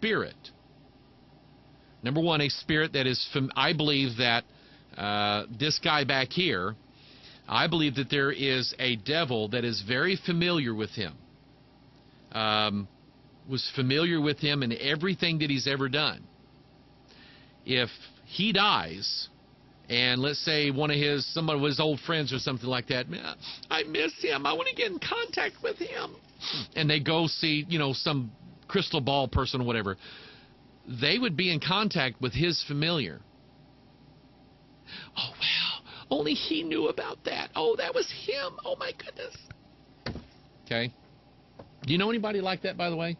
spirit. Number one, a spirit that is, I believe that this guy back here, I believe that there is a devil that is very familiar with him. Was familiar with him in everything that he's ever done. If he dies, and let's say some of his old friends or something like that, man, I miss him, I want to get in contact with him, and they go see, some crystal ball person or whatever, they would be in contact with his familiar. Oh, well, only he knew about that. Oh, that was him. Oh, my goodness. Okay. Do you know anybody like that, by the way?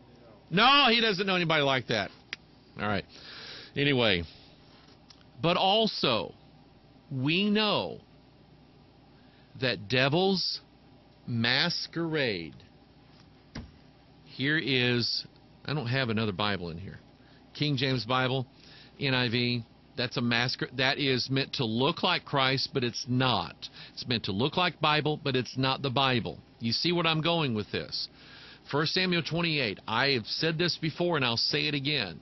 No, he doesn't know anybody like that. All right. Anyway, but also, we know that devils masquerade. Here is, I don't have another Bible in here. King James Bible, NIV, that's a masquerade. That is meant to look like Christ, but it's not. It's meant to look like Bible, but it's not the Bible. You see what I'm going with this? 1 Samuel 28. I have said this before, and I'll say it again.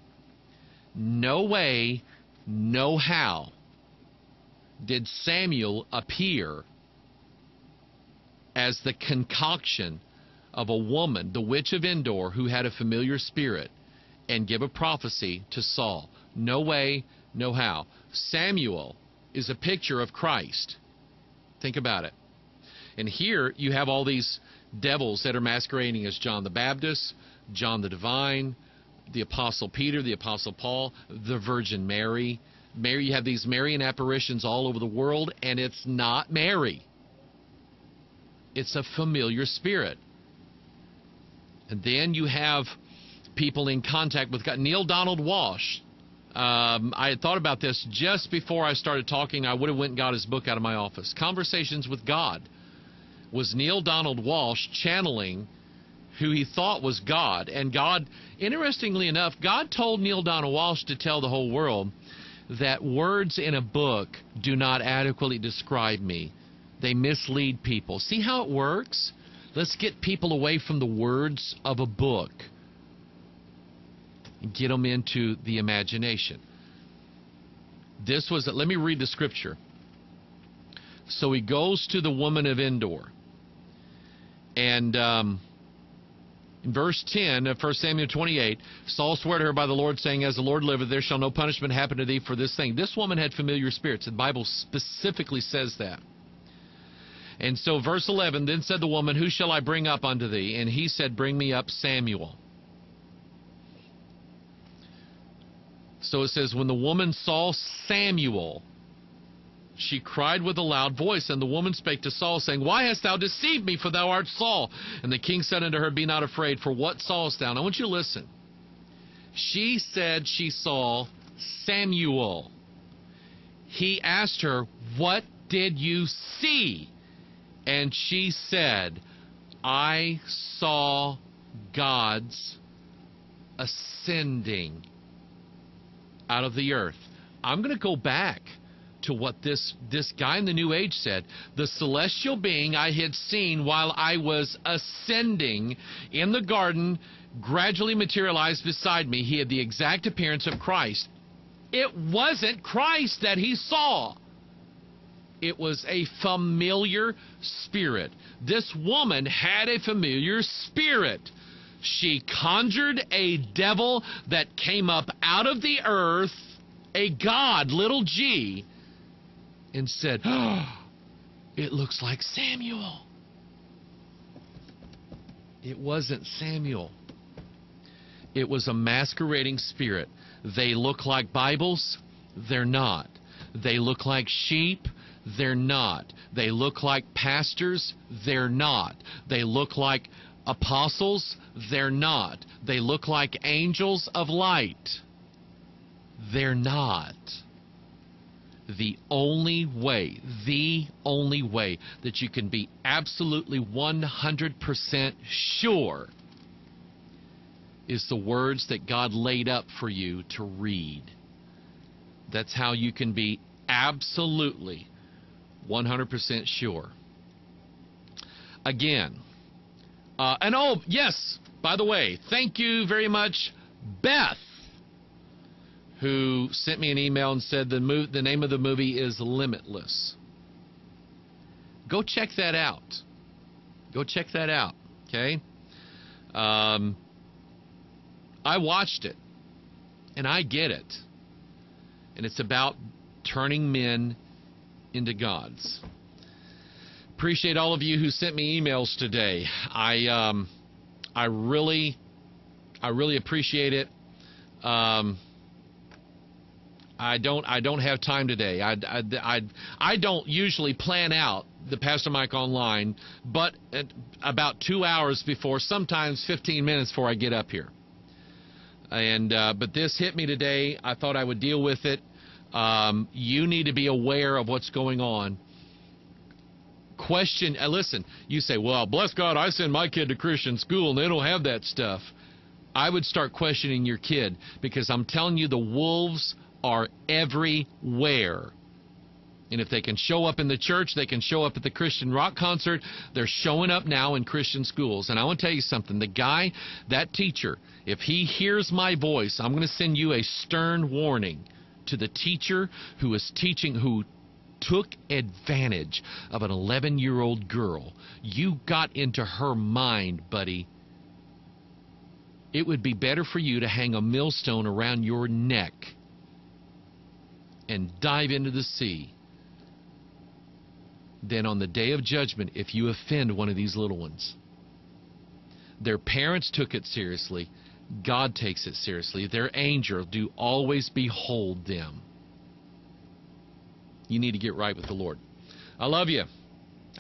No way, no how did Samuel appear as the concoction of a woman, the witch of Endor, who had a familiar spirit, and give a prophecy to Saul. No way, no how. Samuel is a picture of Christ. Think about it. And here you have all these devils that are masquerading as John the Baptist, John the Divine, the Apostle Peter, the Apostle Paul, the Virgin Mary. You have these Marian apparitions all over the world, and it's not Mary. It's a familiar spirit. And then you have people in contact with God. Neil Donald Walsh. I had thought about this just before I started talking. I would have went and got his book out of my office. Conversations with God was Neil Donald Walsh channeling who he thought was God. And God, interestingly enough, God told Neil Donald Walsh to tell the whole world that words in a book do not adequately describe me. They mislead people. See how it works? Let's get people away from the words of a book and get them into the imagination. This was, let me read the scripture. So he goes to the woman of Endor. And in verse 10 of 1 Samuel 28, Saul swore to her by the Lord, saying, as the Lord liveth, there shall no punishment happen to thee for this thing. This woman had familiar spirits. The Bible specifically says that. And so verse 11, then said the woman, who shall I bring up unto thee? And he said, bring me up Samuel. So it says, when the woman saw Samuel, she cried with a loud voice, and the woman spake to Saul, saying, why hast thou deceived me, for thou art Saul? And the king said unto her, be not afraid, for what sawest thou? Now I want you to listen. She said she saw Samuel. He asked her, what did you see? And she said, I saw God's ascending out of the earth. I'm going to go back to what this guy in the New Age said. The celestial being I had seen while I was ascending in the garden gradually materialized beside me. He had the exact appearance of Christ. It wasn't Christ that he saw. It was a familiar spirit. This woman had a familiar spirit. She conjured a devil that came up out of the earth, a god, little g, and said, oh, it looks like Samuel. It wasn't Samuel. It was a masquerading spirit. They look like Bibles. They're not. They look like sheep. They're not. They look like pastors. They're not. They look like apostles. They're not. They look like angels of light. They're not. The only way that you can be absolutely 100% sure is the words that God laid up for you to read. That's how you can be absolutely 100% sure. Again, and oh, yes, by the way, thank you very much, Beth. who sent me an email and said the name of the movie is Limitless. Go check that out. Go check that out, okay? I watched it, and I get it. And it's about turning men into gods. Appreciate all of you who sent me emails today. I really appreciate it. I don't have time today. I don't usually plan out the Pastor Mike Online, but at about 2 hours before, sometimes 15 minutes before I get up here. And but this hit me today. I thought I would deal with it. You need to be aware of what's going on. Question. Listen, you say, well, bless God, I send my kid to Christian school and they don't have that stuff. I would start questioning your kid, because I'm telling you, the wolves are everywhere. And if they can show up in the church, they can show up at the Christian rock concert. They're showing up now in Christian schools. And I want to tell you something. The guy, that teacher, if he hears my voice, I'm going to send you a stern warning to the teacher who is teaching, who took advantage of an 11-year-old girl. You got into her mind, buddy. It would be better for you to hang a millstone around your neck and dive into the sea than on the day of judgment if you offend one of these little ones. Their parents took it seriously. God takes it seriously. Their angel do always behold them. You need to get right with the Lord. I love you.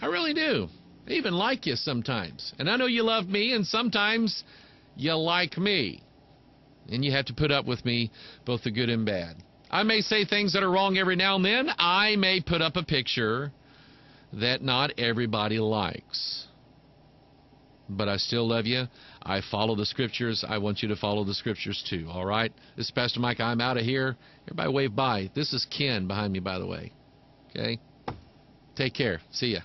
I really do. I even like you sometimes. And I know you love me, and sometimes you like me. And you have to put up with me, both the good and bad. I may say things that are wrong every now and then. I may put up a picture that not everybody likes. But I still love you. I follow the Scriptures. I want you to follow the Scriptures too, all right? This is Pastor Mike. I'm out of here. Everybody wave bye. This is Ken behind me, by the way. Okay? Take care. See ya.